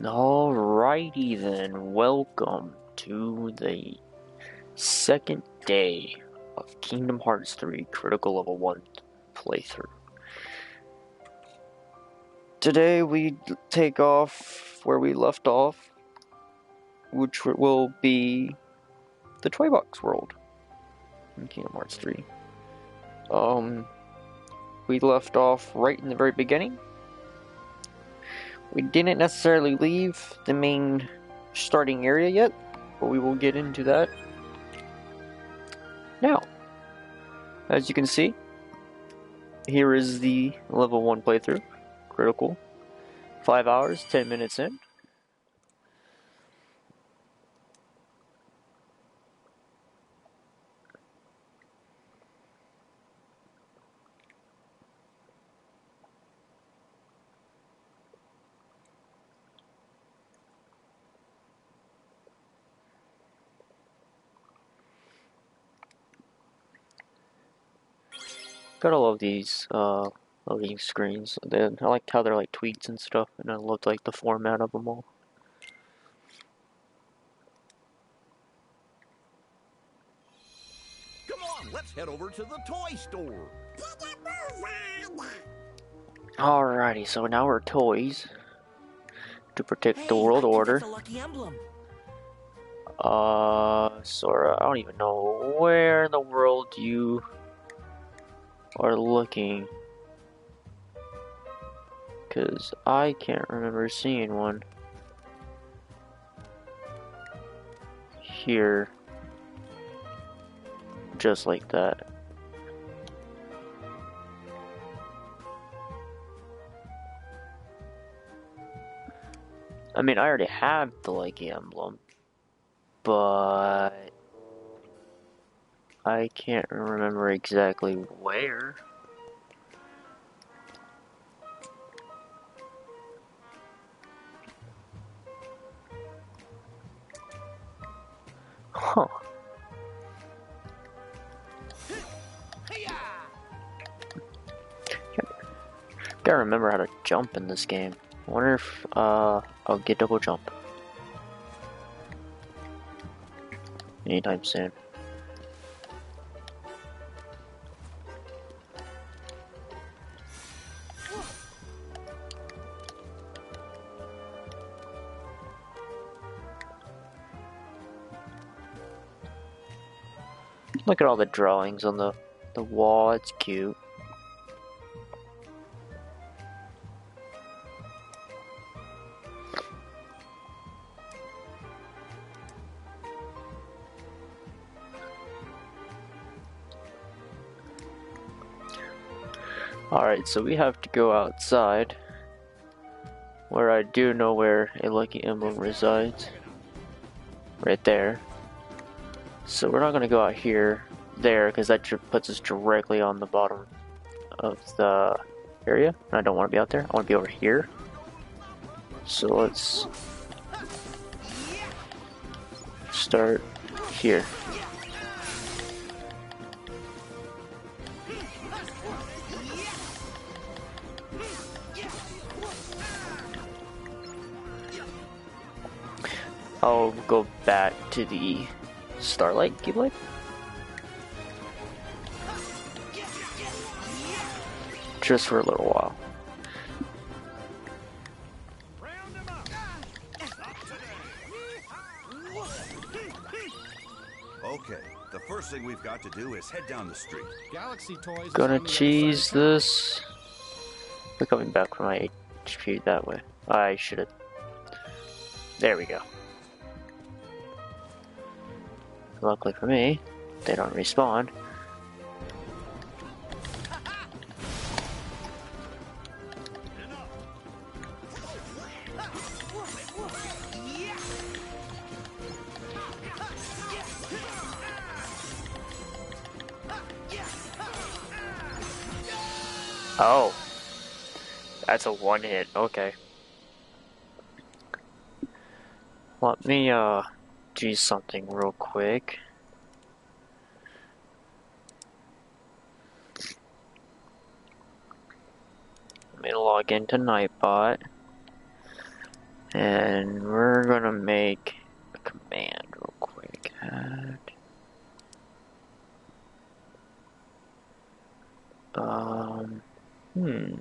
Alrighty then, welcome to the second day of Kingdom Hearts 3 Critical Level 1 playthrough. Today we take off where we left off, which will be the Toy Box world in Kingdom Hearts 3. We left off right in the very beginning. We didn't necessarily leave the main starting area yet, but we will get into that now. As you can see, here is the level 1 playthrough, critical, 5 hours, 10 minutes in. Gotta love these loading screens. I like how they're like tweets and stuff, and I love like the format of them all. Come on, let's head over to the toy store. Alrighty, so now we're toys to protect the world order. A lucky emblem. Sora, I don't even know where in the world you are looking, because I can't remember seeing one here just like that. I mean, I already have the lucky emblem, but I can't remember exactly where. Huh. Gotta remember how to jump in this game. I wonder if I'll get double jump anytime soon. Look at all the drawings on the wall, it's cute. Alright, so we have to go outside, where I do know where a lucky emblem resides. Right there. So we're not going to go out there, because that puts us directly on the bottom of the area. And I don't want to be out there. I want to be over here. So let's start here. I'll go back to the Starlight Keyblade. Just for a little while. Okay, the first thing we've got to do is head down the street. Galaxy Toys. Gonna cheese this. We're coming back from my HP that way. I should have. There we go. Luckily for me, they don't respawn. Oh, that's a one hit. Okay. Let me do something real quick. Let me log into Nightbot. And we're gonna make a command real quick. Hmm.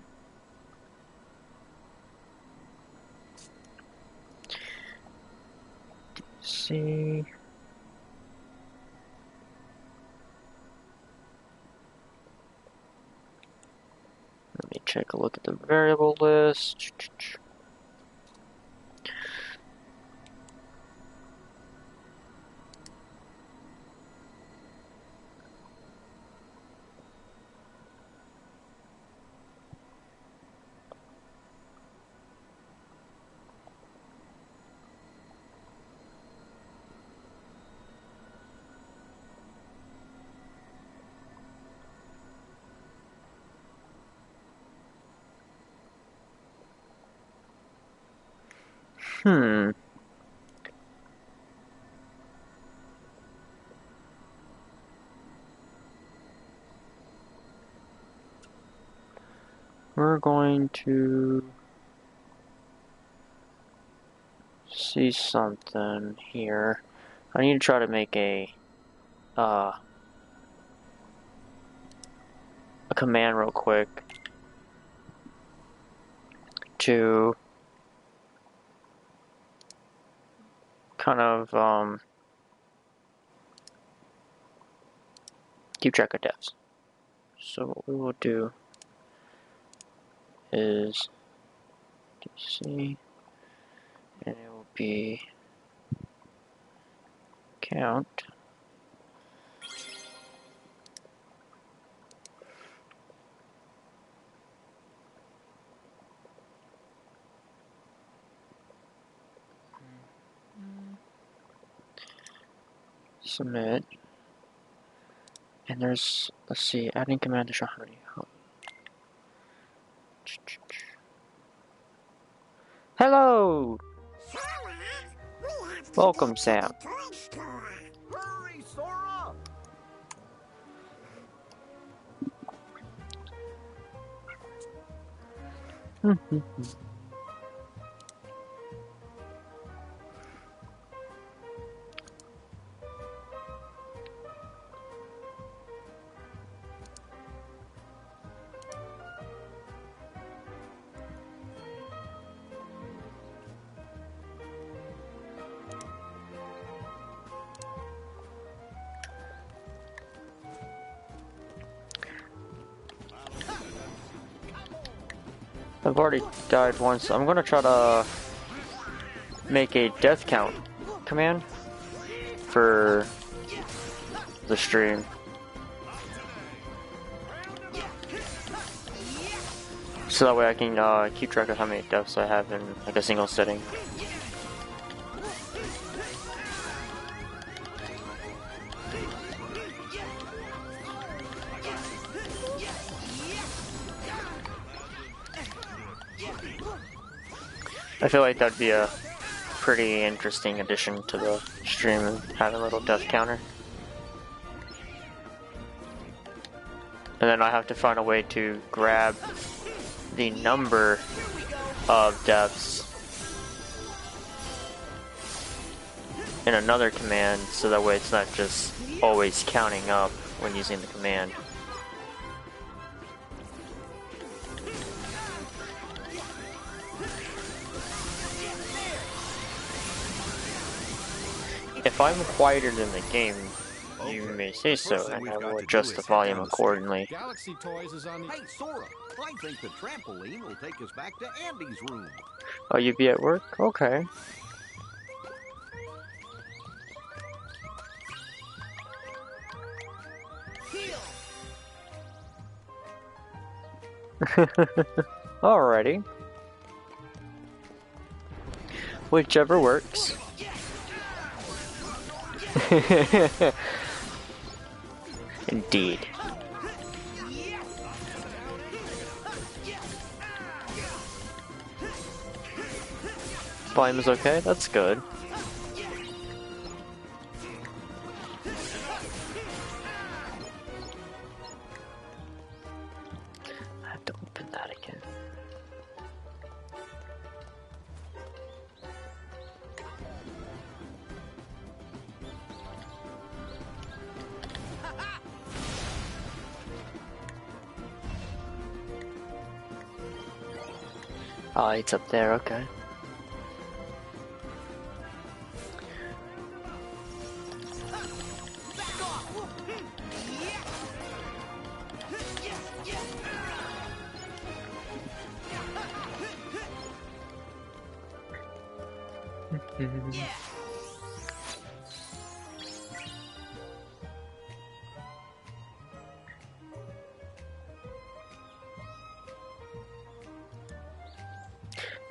See. Let me take a look at the variable list. Hmm. We're going to see something here. I need to try to make a command real quick to kind of keep track of devs. So what we will do is DC, and it will be count. Submit. And there's, let's see, adding command to show how many. Hello! Welcome, Sam. Hurry, Sora! I've already died once. I'm gonna try to make a death count command for the stream. So that way I can keep track of how many deaths I have in like a single sitting. I feel like that'd be a pretty interesting addition to the stream and have a little death counter. And then I have to find a way to grab the number of deaths in another command so that way it's not just always counting up when using the command. If I'm quieter than the game, you may say so, and I will adjust the volume accordingly. Galaxy Toys is on the... Hey, Sora, I think the trampoline will take us back to Andy's room. Oh, you be at work? Okay. Alrighty. Whichever works. Indeed. Volume is okay? That's good. I have to open that again. Oh, it's up there, okay.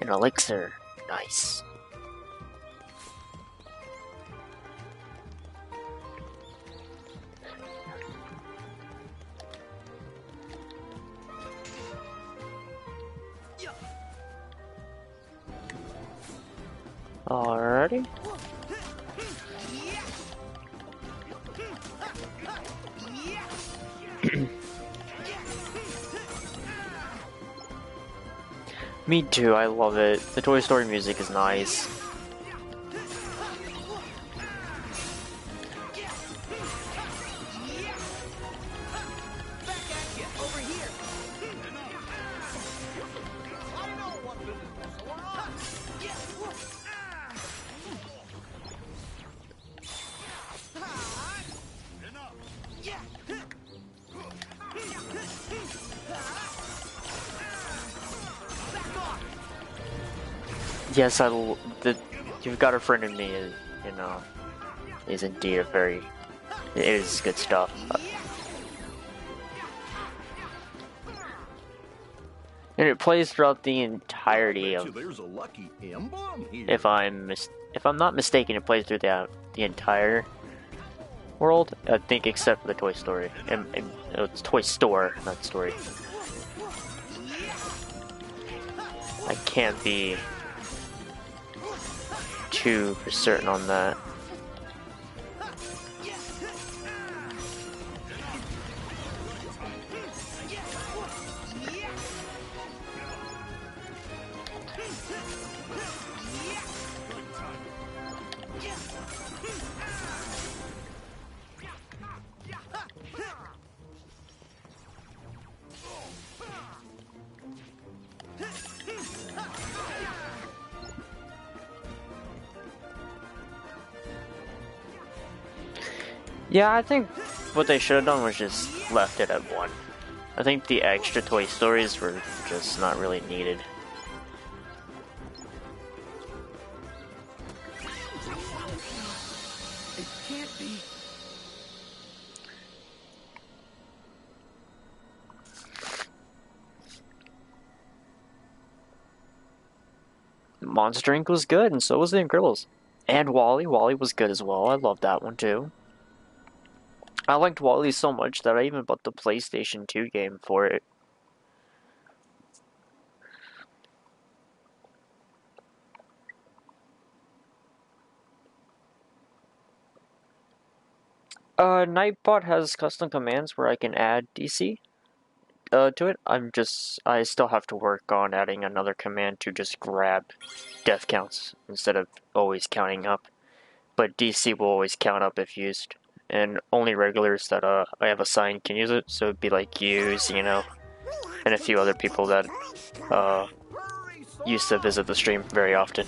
An elixir. Nice. Alrighty. Me too, I love it. The Toy Story music is nice. Yes, You've Got a Friend in Me is indeed it is good stuff. And it plays throughout the entirety of. There's a lucky emblem here. If I'm not mistaken, it plays through the entire world. I think except for the Toy Story. It's Toy Store, not Story. I can't be too for certain on that. Yeah, I think what they should have done was just left it at 1. I think the extra Toy Stories were just not really needed. It can't be. Monster Inc. was good, and so was The Incredibles. And Wall-E. Wall-E was good as well. I loved that one too. I liked Wall-E so much that I even bought the PlayStation 2 game for it. Nightbot has custom commands where I can add DC to it. I still have to work on adding another command to just grab death counts instead of always counting up. But DC will always count up if used. And only regulars that I have assigned can use it, so it'd be like Hughes, and a few other people that used to visit the stream very often.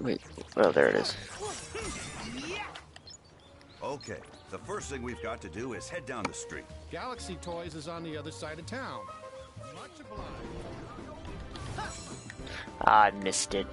Wait, oh, there it is. Okay, the first thing we've got to do is head down the street. Galaxy Toys is on the other side of town. Much obliged. I missed it.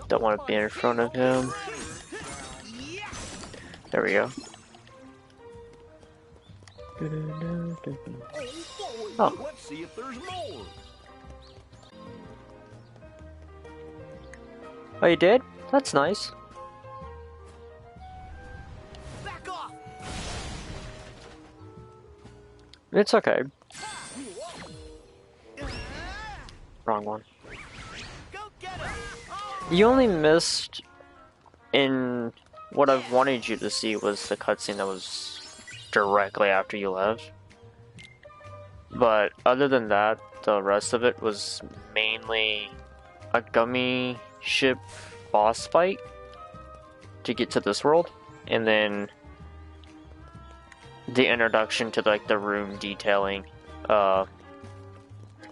Don't want to be in front of him. There we go. Oh, Let's see if there's more. oh, you did? That's nice. Back off! It's okay. Wrong one. Go get him! You only missed in what I wanted you to see was the cutscene that was directly after you left. But other than that, the rest of it was mainly a gummy ship boss fight to get to this world, and then the introduction to like the room detailing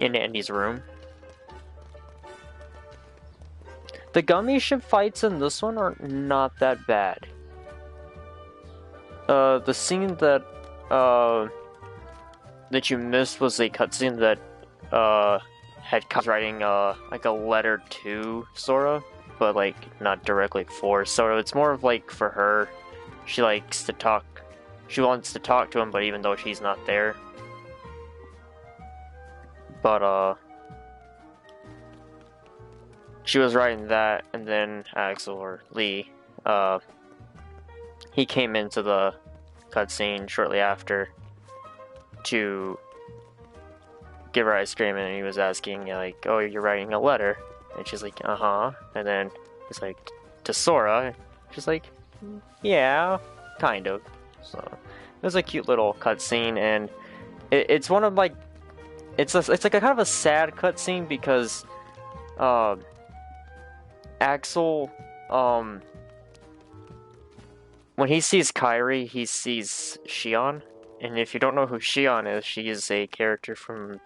in Andy's room. The gummy ship fights in this one are not that bad. The scene that that you missed was a cutscene that had Kaz writing like a letter to Sora, but like not directly for Sora. It's more of like for her. She likes to talk. She wants to talk to him, but even though she's not there. But she was writing that, and then Axel or Lee, he came into the cutscene shortly after to give her ice cream, and he was asking like, "Oh, you're writing a letter?" And she's like, "Uh-huh." And then he's like, "To Sora?" She's like, "Yeah, kind of." So it was a cute little cutscene, and it's one of like, it's like a kind of a sad cutscene because Axel, when he sees Kairi, he sees Shion, and if you don't know who Shion is, she is a character from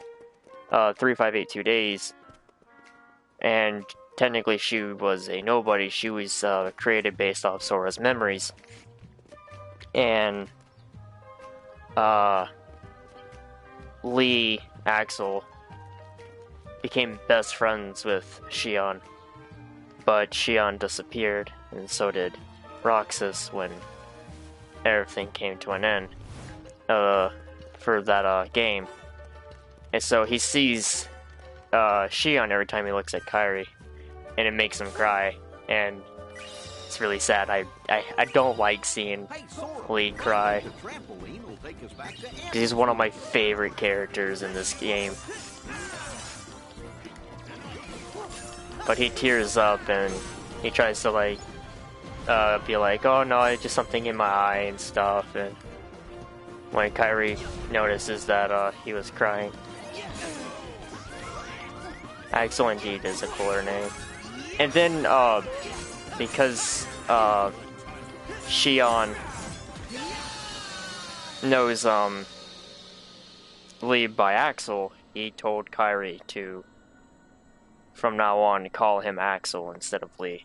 3582 Days, and technically she was a nobody. She was created based off Sora's memories, and Lee Axel became best friends with Shion, but Shion disappeared, and so did Roxas when everything came to an end for that game. And so he sees Shion every time he looks at Kairi, and it makes him cry, and it's really sad. I don't like seeing Hey, Sora! Lee cry, The trampoline will take us back to because he's one of my favorite characters in this game. But he tears up and he tries to like be like, "Oh no, it's just something in my eye" and stuff. And when Kairi notices that he was crying, Axel indeed is a cooler name. And then because Shion knows Lee by Axel, he told Kairi to from now on call him Axel instead of Lee.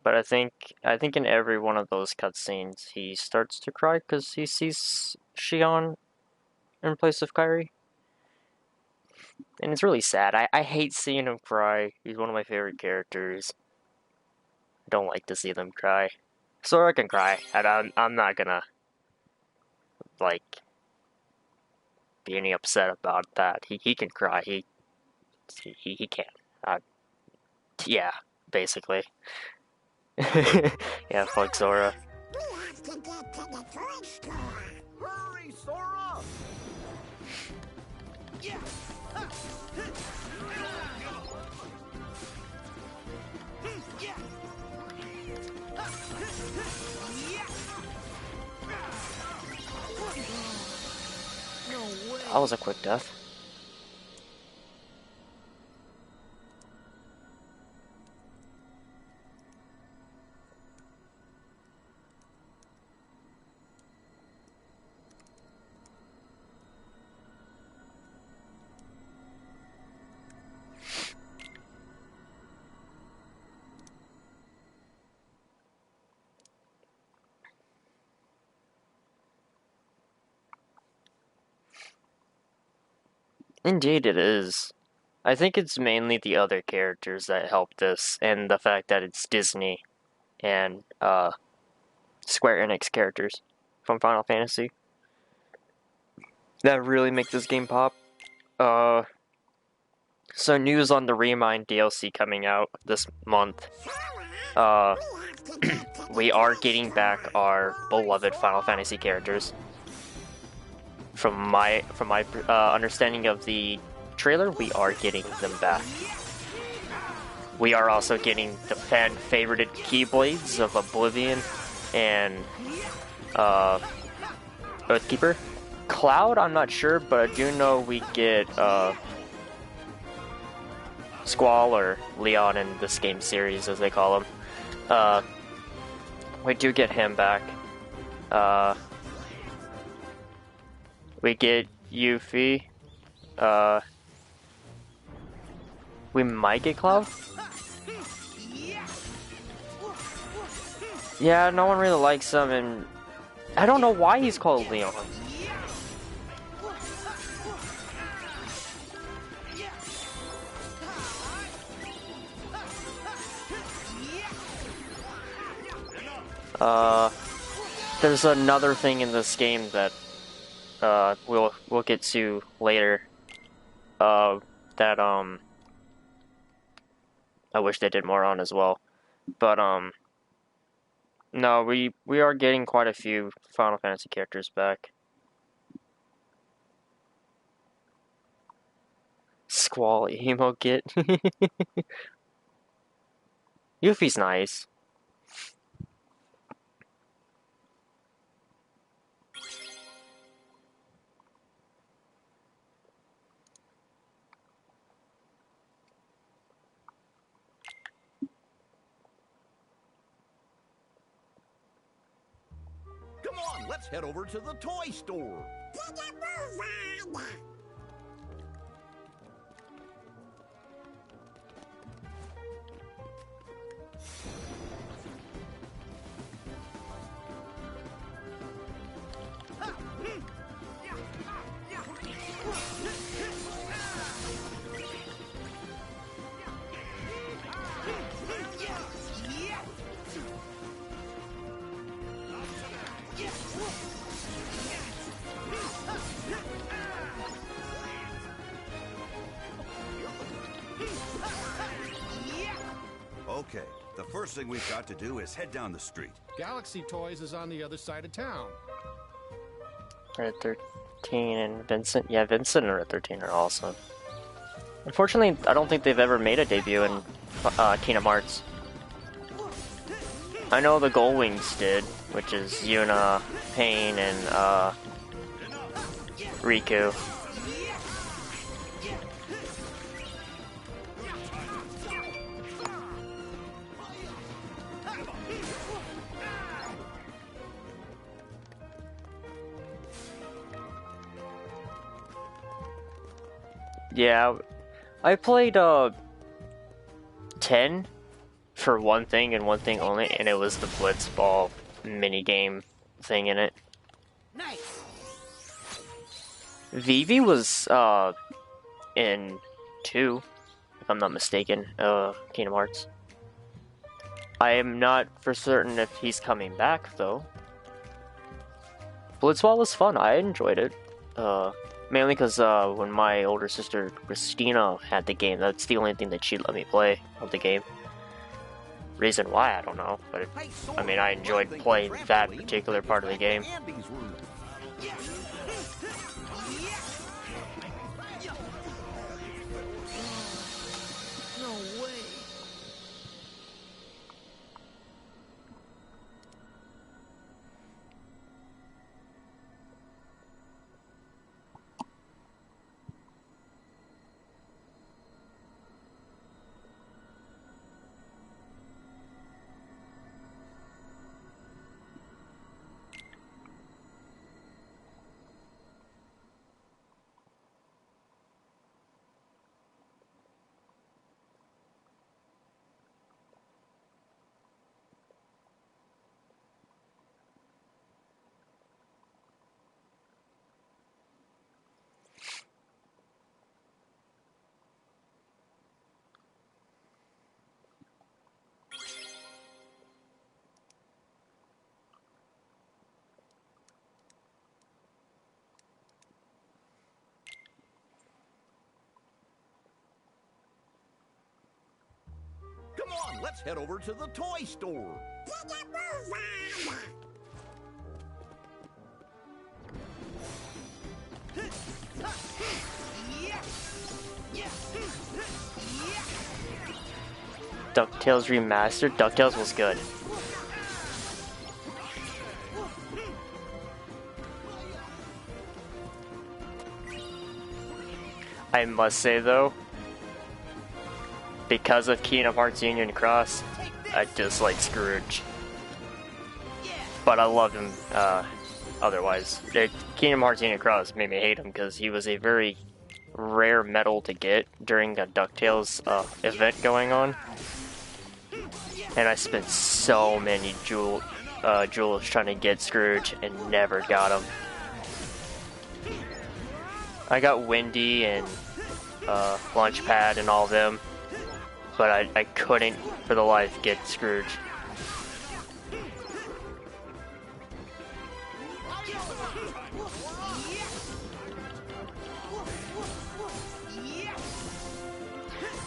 But I think in every one of those cutscenes he starts to cry because he sees Shion in place of Kairi. And it's really sad. I hate seeing him cry. He's one of my favorite characters. I don't like to see them cry. Sora can cry. I'm not gonna like be any upset about that. He can cry. He can. Yeah, basically. Yeah, fuck Sora. We have to get to the toy store. Hurry, Sora! Yeah! That was a quick death. Indeed, it is. I think it's mainly the other characters that help this, and the fact that it's Disney and Square Enix characters from Final Fantasy that really make this game pop. Uh, so news on the Remind DLC coming out this month. Uh, we are getting back our beloved Final Fantasy characters. From my understanding of the trailer, we are getting them back. We are also getting the fan-favorited Keyblades of Oblivion and Oathkeeper. Cloud, I'm not sure, but I do know we get Squall or Leon in this game series, as they call him. We do get him back. We get Yuffie. We might get Cloud. Yeah, no one really likes him, and I don't know why he's called Leon. There's another thing in this game that we'll get to later. That I wish they did more on as well, but no, we are getting quite a few Final Fantasy characters back. Squall emo kit. Yuffie's nice. Come on, let's head over to the toy store. Get a move on! Okay, the first thing we've got to do is head down the street. Galaxy Toys is on the other side of town. Red 13 and Vincent. Yeah, Vincent and Red 13 are awesome. Unfortunately, I don't think they've ever made a debut in Kingdom Hearts. I know the Goldwings did, which is Yuna, Pain, and Riku. Yeah, I played 10 for one thing and one thing only, and it was the Blitzball minigame thing in it. Nice. Vivi was in 2, if I'm not mistaken, Kingdom Hearts. I am not for certain if he's coming back though. Blitzball was fun, I enjoyed it. Mainly because when my older sister Christina had the game, that's the only thing that she let me play of the game. Reason why, I don't know, but I mean, I enjoyed playing that particular part of the game. No way. Let's head over to the toy store. To the move on. DuckTales Remastered. DuckTales was good. I must say though, because of Kingdom Hearts Union Cross, I dislike Scrooge. But I love him otherwise. Kingdom Hearts Union Cross made me hate him because he was a very rare medal to get during a DuckTales event going on. And I spent so many jewels trying to get Scrooge and never got him. I got Wendy and Launchpad and all of them, but I couldn't for the life get Scrooge.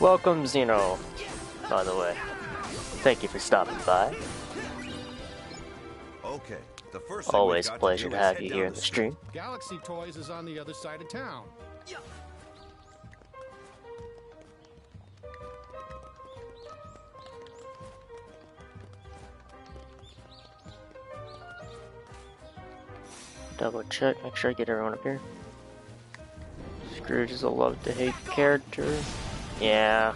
Welcome, Zeno, by the way. Thank you for stopping by. Okay, the first thing Always we've a got pleasure do to is have head you down here in the the street. stream. Galaxy Toys is on the other side of town. Double check, make sure I get everyone up here. Scrooge is a love to hate character. Yeah.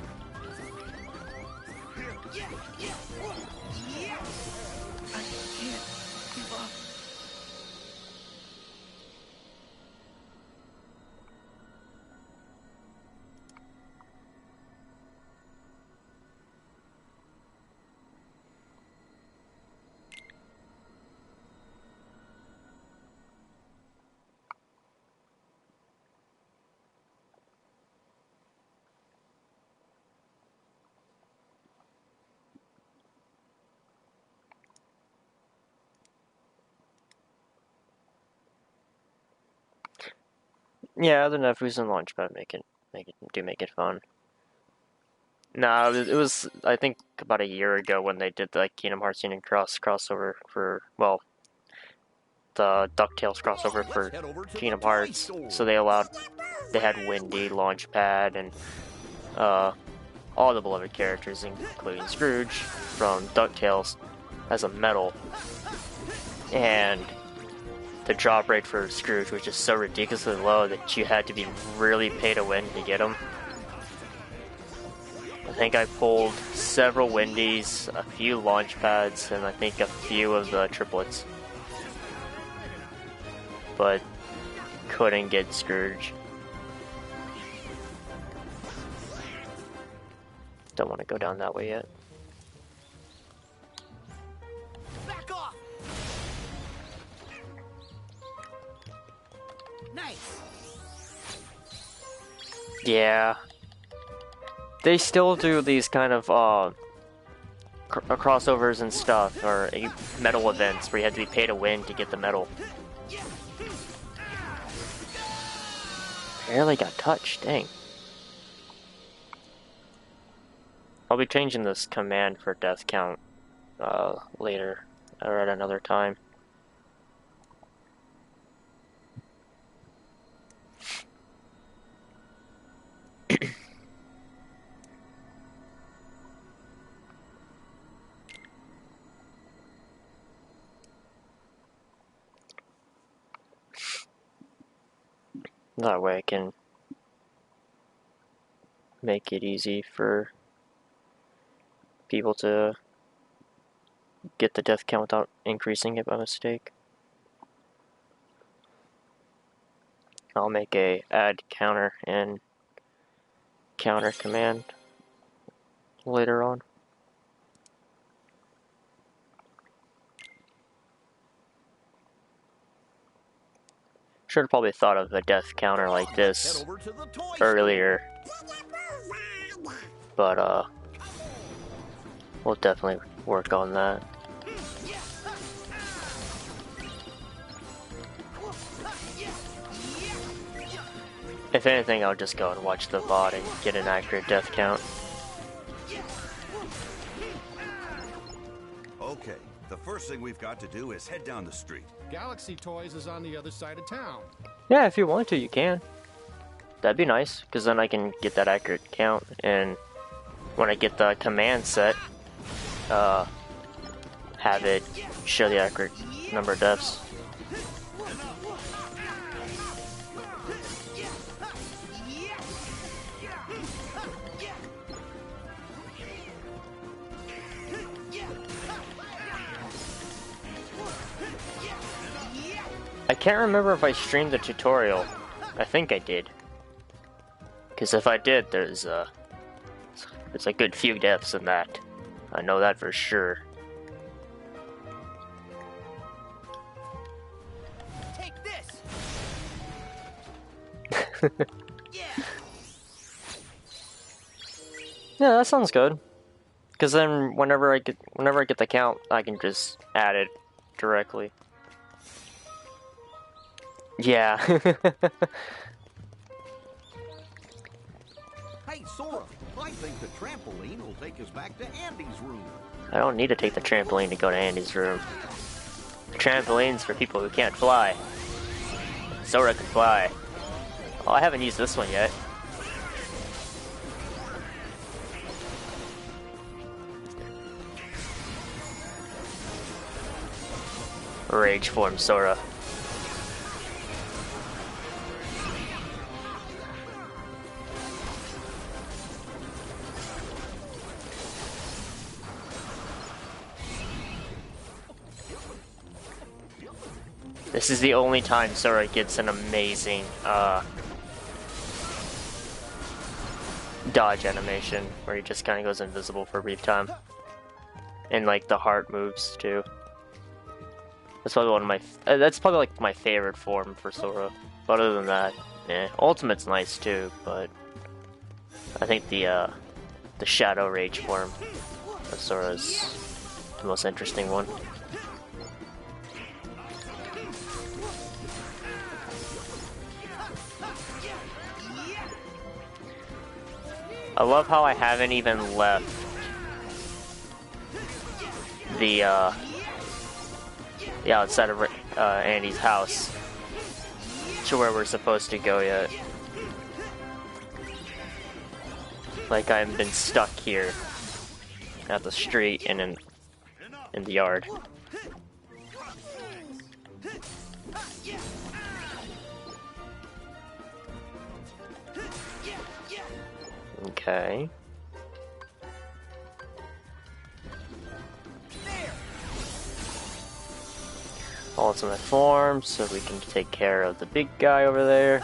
Yeah, other nephews and Launchpad make it fun. No, it was I think about a year ago when they did the Kingdom Hearts Union crossover for, well, the DuckTales crossover for Kingdom Hearts. So they had Wendy, Launchpad, and all the beloved characters, including Scrooge from DuckTales, as a medal. And the drop rate for Scrooge was just so ridiculously low that you had to be really pay to win to get him. I think I pulled several Wendy's, a few launch pads, and I think a few of the triplets. But couldn't get Scrooge. Don't want to go down that way yet. Back off. Nice. Yeah. They still do these kind of crossovers and stuff, or medal events where you have to be paid to win to get the medal. Barely got touched, dang. I'll be changing this command for death count later, or at another time. That way I can make it easy for people to get the death count without increasing it by mistake. I'll make a add counter and counter command later on. Should have probably thought of a death counter like this earlier, but we'll definitely work on that. If anything, I'll just go and watch the VOD and get an accurate death count. Okay, the first thing we've got to do is head down the street. Galaxy Toys is on the other side of town. Yeah, if you want to, you can. That'd be nice, because then I can get that accurate count, and when I get the command set, have it show the accurate number of deaths. I can't remember if I streamed the tutorial. I think I did. Because if I did, there's a good few deaths in that. I know that for sure. Take this. Yeah. Yeah, that sounds good. Because then whenever I get the count, I can just add it directly. Yeah. Hey, Sora, I think the trampoline will take us back to Andy's room. I don't need to take the trampoline to go to Andy's room. The trampoline's for people who can't fly. Sora can fly. Oh, I haven't used this one yet. Rage form Sora. This is the only time Sora gets an amazing dodge animation where he just kind of goes invisible for a brief time. And like the heart moves too. That's probably one of my that's probably like my favorite form for Sora. But other than that, yeah, Ultimate's nice too, but I think the Shadow Rage form of Sora is the most interesting one. I love how I haven't even left the outside of Andy's house to where we're supposed to go yet. Like I've been stuck here at the street and in the yard. Okay. Ultimate form, so we can take care of the big guy over there.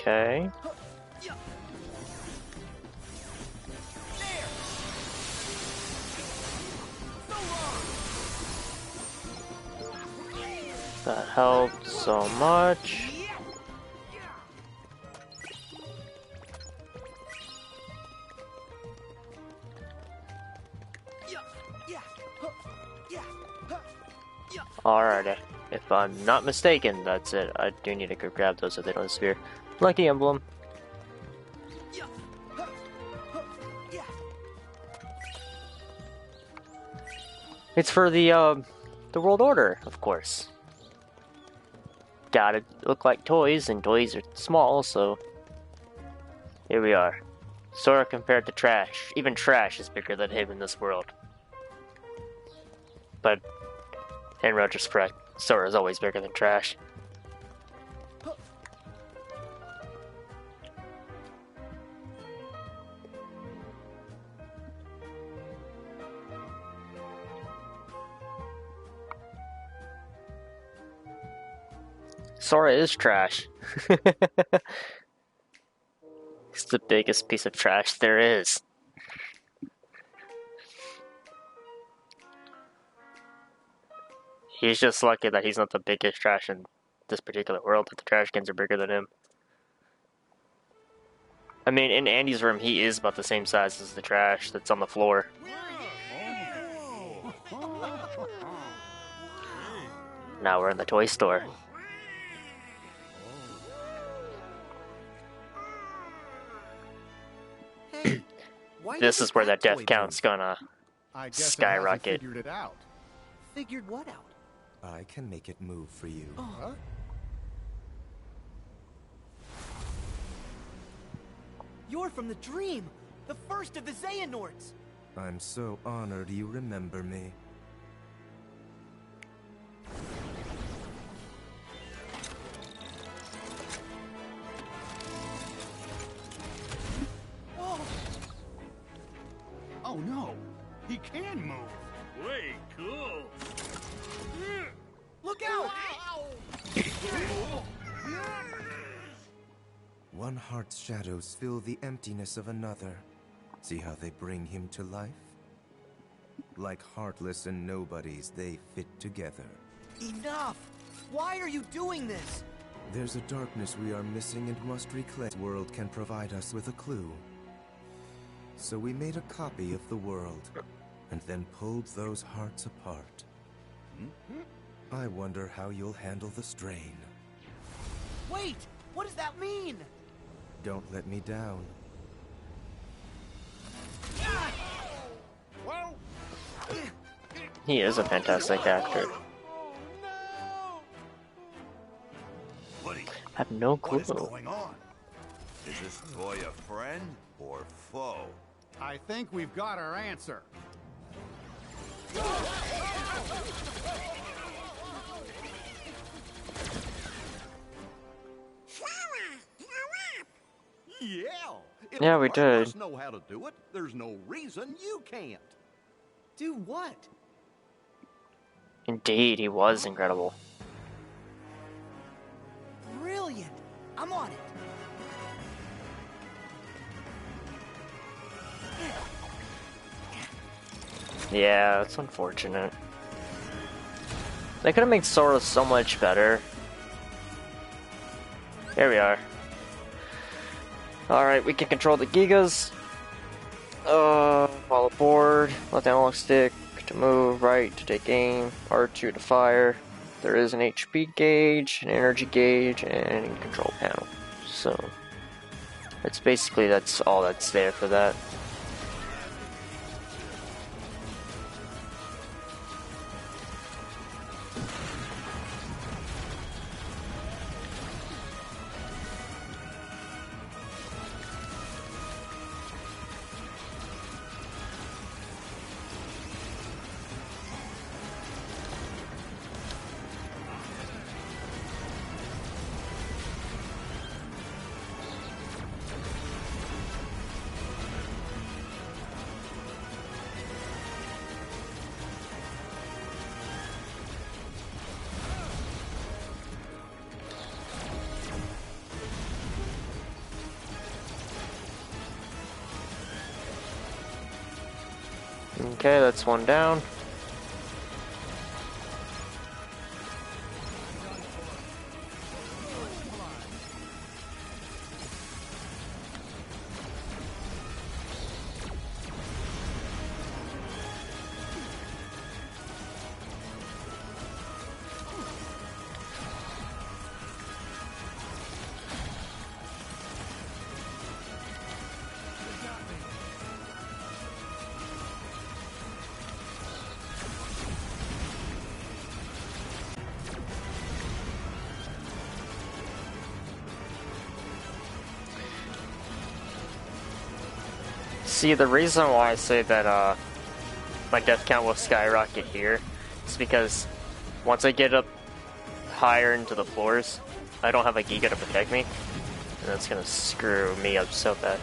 Okay. That helped so much. Alright, if I'm not mistaken, that's it. I do need to go grab those so they don't disappear. Lucky emblem. It's for the world order, of course. Gotta look like toys, and toys are small, so here we are. Sora compared to trash. Even trash is bigger than him in this world. But in retrospect, Sora is always bigger than trash. Sora is trash. He's the biggest piece of trash there is. He's just lucky that he's not the biggest trash in this particular world that the trash cans are bigger than him. I mean, in Andy's room, he is about the same size as the trash that's on the floor. Now we're in the toy store. Hey, why This doesn't is where that toy death count's gonna I guess it skyrocket. hasn't figured it out. Figured what out? I can make it move for you. Huh? You're from the dream, the first of the Xehanorts. I'm so honored you remember me. Oh no, he can move. Way cool. Look out! One heart's shadows fill the emptiness of another. See how they bring him to life? Like heartless and nobodies, they fit together. Enough! Why are you doing this? There's a darkness we are missing and must reclaim. The world can provide us with a clue. So we made a copy of the world, and then pulled those hearts apart. I wonder how you'll handle the strain. Wait! What does that mean? Don't let me down. He is a fantastic actor. Buddy, I have no clue. what is going on? Is this toy a friend or foe? I think we've got our answer. Yeah. If Yeah, the we rest of did. us know how to do it, there's no reason you can't. Do what? Indeed, he was incredible. Brilliant! I'm on it. Yeah, it's unfortunate. They could have made Sora so much better. Here we are. Alright, we can control the Gigas. Follow board, left analog stick to move, right to take aim, R2 to fire. There is an HP gauge, an energy gauge, and a control panel. So, it's basically that's all that's there for that. Okay, that's one down. See, the reason why I say that my death count will skyrocket here is because once I get up higher into the floors, I don't have a Giga to protect me, and that's gonna screw me up so bad.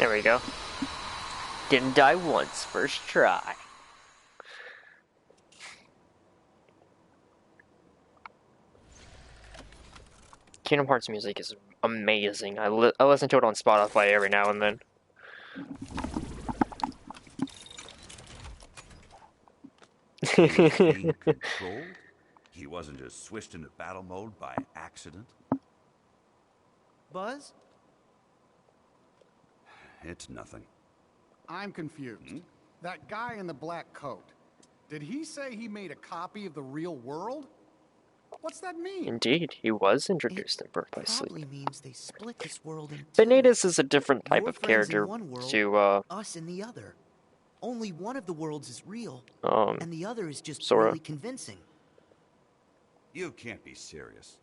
There we go. Didn't die once, first try. Kingdom Hearts music is amazing. I listen to it on Spotify every now and then. He was being controlled? He wasn't just switched into battle mode by accident? Buzz? It's nothing. I'm confused. That guy in the black coat, did he say he made a copy of the real world? What's that mean? Indeed, he was introduced in Birth by Probably Sleep. means they split this world in two. Benitez is a different type Your of friends in character one world, to, us in the other. Only one of the worlds is real, um, and the other is just Sora. really convincing. You can't be serious.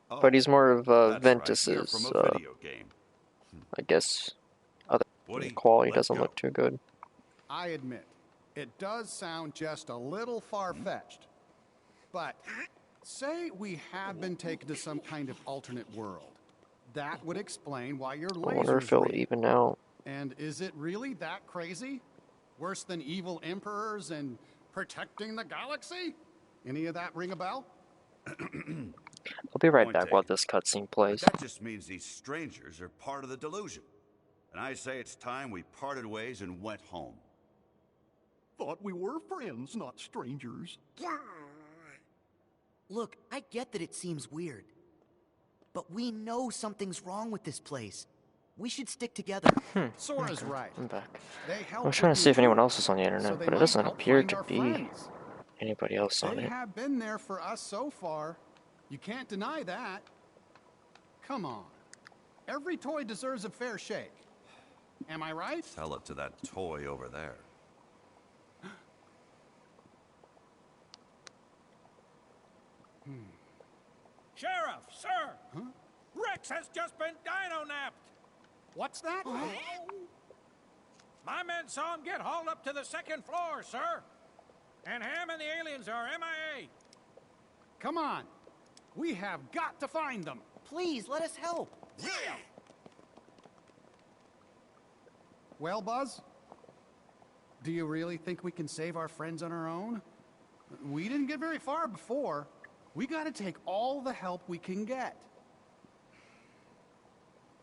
But he's more of That's right, you're Ventus's, from a video game. I guess, other Woody, quality let's doesn't go. look too good. I admit, it does sound just a little far-fetched. But say we have been taken to some kind of alternate world. That would explain why your I laser wonder is if it'll real. even out. And is it really that crazy? Worse than evil emperors and protecting the galaxy? Any of that ring a bell? I'll be right Point back while taken. this cutscene But plays. that just means these strangers are part of the delusion. And I say it's time we parted ways and went home. Thought we were friends, not strangers. Look, I get that it seems weird. But we know something's wrong with this place. We should stick together. Sora's right. I'm back. They help I was trying with to see if you, anyone else was on the so internet, they but it might doesn't help appear find to our be friends. anybody else on They it. have been there for us so far. You can't deny that. Come on. Every toy deserves a fair shake. Am I right? Tell it to that toy over there. Sheriff, sir! Rex has just been dino-napped! What's that? My men saw him get hauled up to the second floor, sir! And Ham and the aliens are MIA! Come on. We have got to find them. Please, let us help. Well, Buzz? Do you really think we can save our friends on our own? We didn't get very far before. We gotta take all the help we can get.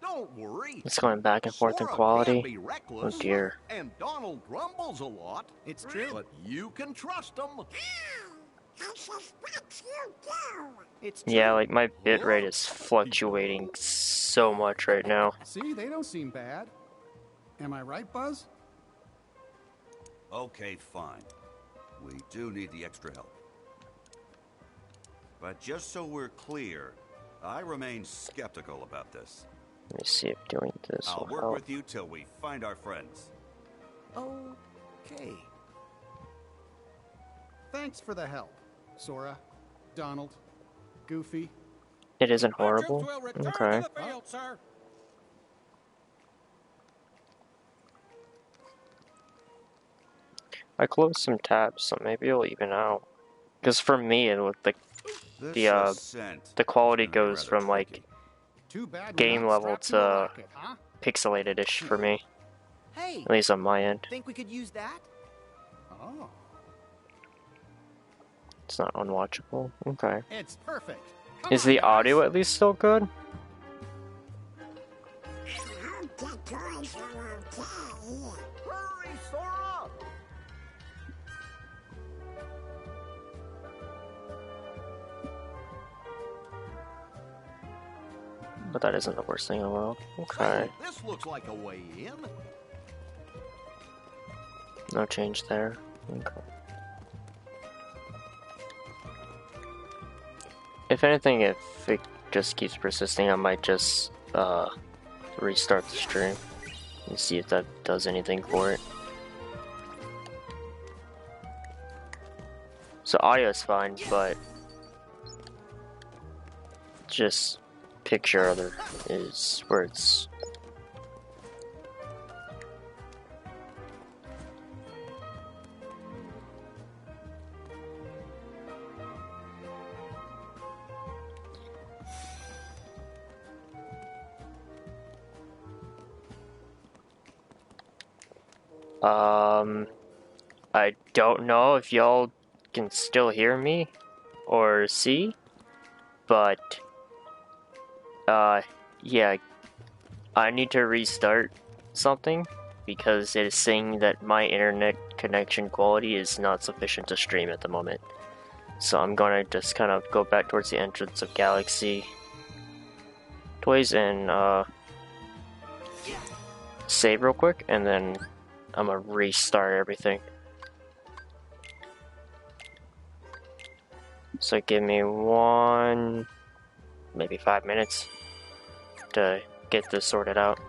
Don't worry. It's going back and forth in Sora quality. can be reckless, Oh dear. And Donald grumbles a lot. It's true. But you can trust him. This is what you do. It's true. Yeah, like my bitrate is fluctuating so much right now. See, they don't seem bad. Am I right, Buzz? Okay, fine. We do need the extra help. But just so we're clear, I remain skeptical about this. Let me see if doing this I'll will work help. with you till we find our friends. Okay. Thanks for the help, Sora, Donald, Goofy. It isn't Our troops horrible. will return Okay. to the field, sir! I closed some tabs, so maybe it'll even out. Because for me, it looked like This the the quality goes from like Too bad we're game not level strapped to a to rocket, huh? pixelated-ish for me, Hey, at least on my end. think we could use that? Oh, It's not unwatchable. Okay. it's perfect. Come Is on, the guys. audio at least still good? I hope the toys are okay. Hurry, Sora! But that isn't the worst thing in the world. Okay. This looks like a way in. No change there. Okay. If anything, if it just keeps persisting, I might just restart the stream and see if that does anything for it. So audio is fine, but just picture other is where it's I don't know if y'all can still hear me or see, but, yeah, I need to restart something because it is saying that my internet connection quality is not sufficient to stream at the moment. So I'm gonna just kind of go back towards the entrance of Galaxy Toys and, save real quick, and then I'm gonna restart everything. So give me maybe 5 minutes to get this sorted out.